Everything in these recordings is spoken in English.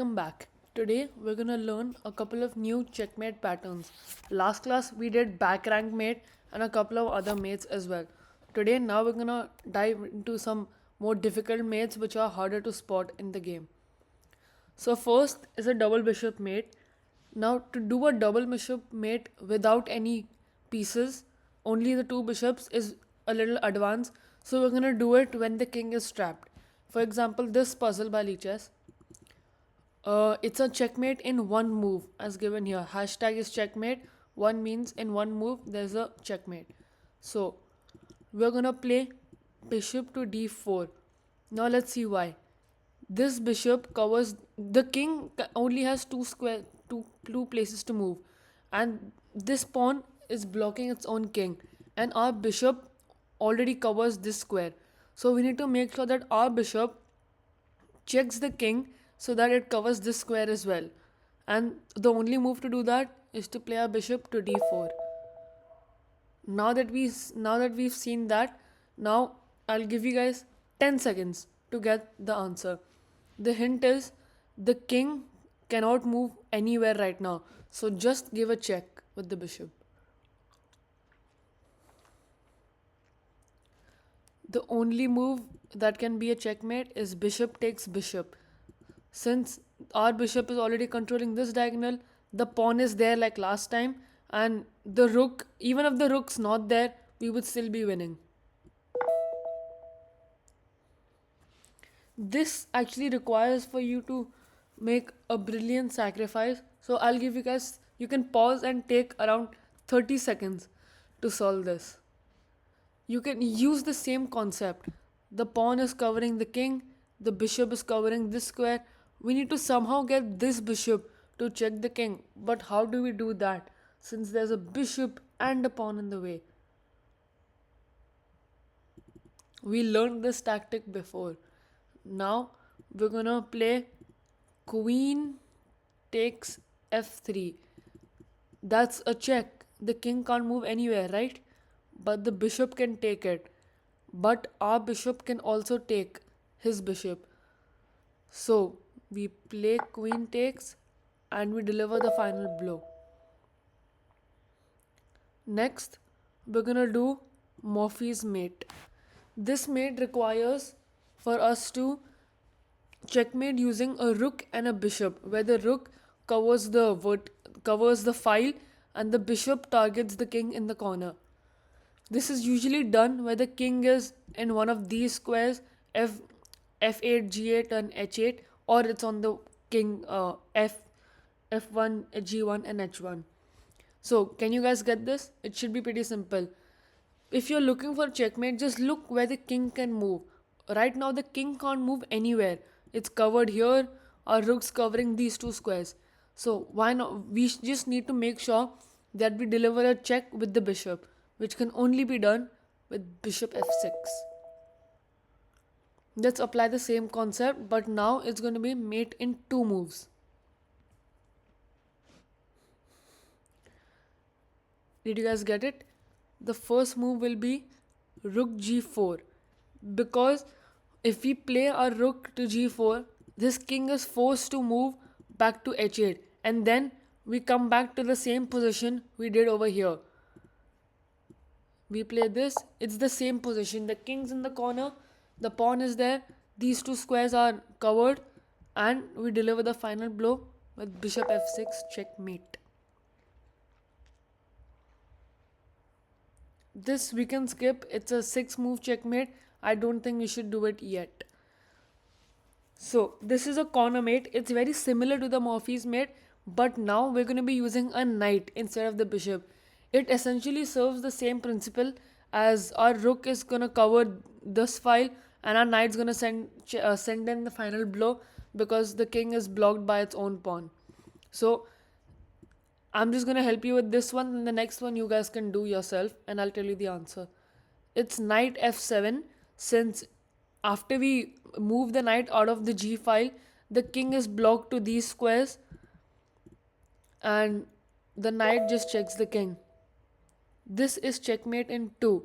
Welcome back. Today we're gonna learn a couple of new checkmate patterns. Last class we did back rank mate and a couple of other mates as well. Today now we're gonna dive into some more difficult mates which are harder to spot in the game. So first is a double bishop mate. Now to do a double bishop mate without any pieces, only the two bishops is a little advanced. So we're gonna do it when the king is trapped. For example, this puzzle by Lichess. It's a checkmate in one move, as given here. Hashtag is checkmate. One means in one move there's a checkmate. So we're gonna play bishop to d4. Now let's see why. This bishop covers the king only has two places to move, and this pawn is blocking its own king, and our bishop already covers this square. So we need to make sure that our bishop checks the king so that it covers this square as well. And the only move to do that is to play our bishop to d4. Now that we've seen that, now I'll give you guys 10 seconds to get the answer. The hint is the king cannot move anywhere right now. So just give a check with the bishop. The only move that can be a checkmate is bishop takes bishop. Since our bishop is already controlling this diagonal, the pawn is there like last time, and the rook, even if the rook's not there, we would still be winning. This actually requires for you to make a brilliant sacrifice. So I'll give you guys, you can pause and take around 30 seconds to solve this. You can use the same concept. The pawn is covering the king, the bishop is covering this square. We need to somehow get this bishop to check the king. But how do we do that? Since there's a bishop and a pawn in the way. We learned this tactic before. Now we're gonna play queen takes f3. That's a check. The king can't move anywhere, right? But the bishop can take it. But our bishop can also take his bishop. So we play queen takes and we deliver the final blow. Next, we're gonna do Morphy's mate. This mate requires for us to checkmate using a rook and a bishop, where the rook covers the file and the bishop targets the king in the corner. This is usually done where the king is in one of these squares, f f8 g8 and h8, or it's on the king f1 g1 and h1. So can you guys get this? It should be pretty simple. If you're looking for checkmate, just look where the king can move. Right now the king can't move anywhere. It's covered here, our rook's covering these two squares. So why not? We just need to make sure that we deliver a check with the bishop, which can only be done with bishop f6. Let's apply the same concept, but now it's going to be mate in two moves. Did you guys get it? The first move will be rook g4, because if we play our rook to g4, this king is forced to move back to h8, and then we come back to the same position we did over here. We play this, it's the same position. The king's in the corner, the pawn is there, these two squares are covered, and we deliver the final blow with bishop f6 checkmate. This we can skip, it's a 6 move checkmate. I don't think we should do it yet. So this is a corner mate. It's very similar to the Morphy's mate, but now we're going to be using a knight instead of the bishop. It essentially serves the same principle, as our rook is going to cover this file and our knight's going to send in the final blow because the king is blocked by its own pawn. So I'm just going to help you with this one, and the next one you guys can do yourself and I'll tell you the answer. It's knight f7. Since after we move the knight out of the g file, the king is blocked to these squares and the knight just checks the king. This is checkmate in 2.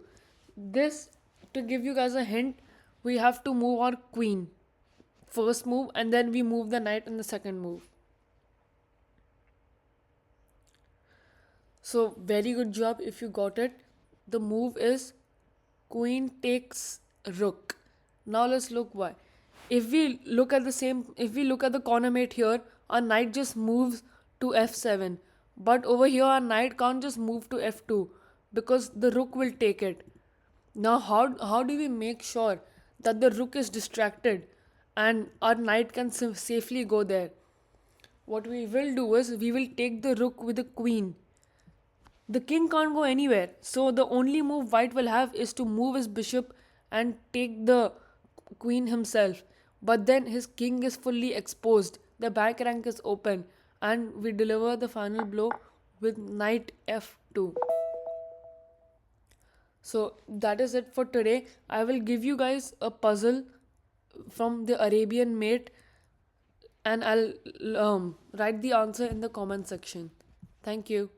This, to give you guys a hint, we have to move our queen first move, and then we move the knight in the second move. So very good job if you got it. The move is queen takes rook. Now let's look why. If we look at the corner mate here, our knight just moves to f7. But over here our knight can't just move to f2 because the rook will take it. Now how do we make sure that the rook is distracted and our knight can safely go there? What we will do is we will take the rook with the queen. The king can't go anywhere, so the only move white will have is to move his bishop and take the queen himself. But then his king is fully exposed, the back rank is open, and we deliver the final blow with knight f2. So that is it for today. I will give you guys a puzzle from the Arabian mate, and I'll write the answer in the comment section. Thank you.